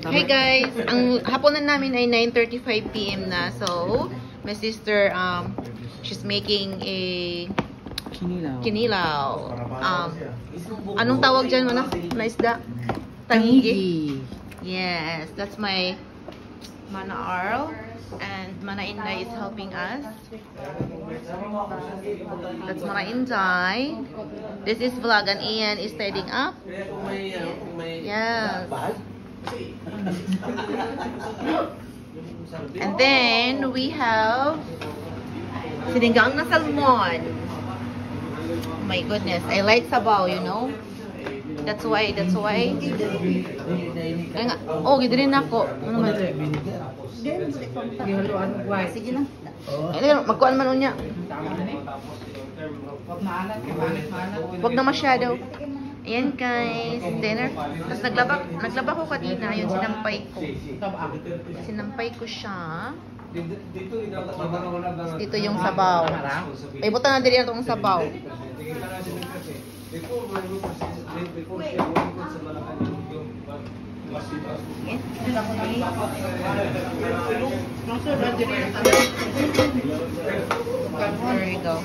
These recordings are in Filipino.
Hi guys, ang hapunan namin ay 9:35 PM na. So, my sister she's making a kinilaw. Anong tawag diyan mo na isda? Tangi. Yes, that's my Mana Arl and Mana Inday is helping us. That's Mana Inday. This is vlog and Ian is tidying up. Yes. And then we have sinigang na salmon. Oh my goodness, I like sabaw, you know. That's why. Oh, gidrin ako. Ano man sir? Sige lang. Magkuhan man unya. Wag na masyado. Ayan guys, dinner. Tapos naglaba ko kanina, yun sinampay ko siya. Dito yung sabaw. Ay, buta na dili na itong sabaw. There we go.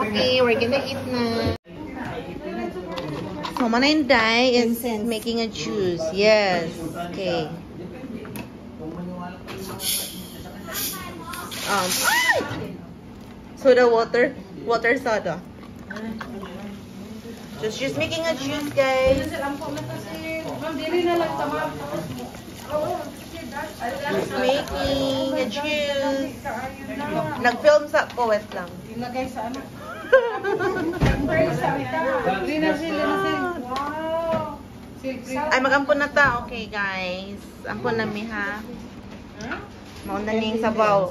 Okay, we're gonna eat na. So, Mana Inday is making a juice. Yes. Okay. Soda water soda. So she's making a juice, guys. She's making a juice. Nag-film sa Kuwait lang. Ay, mag-ampon na ta. Okay, guys. Ampon na mi, ha? Mauna ning sabaw.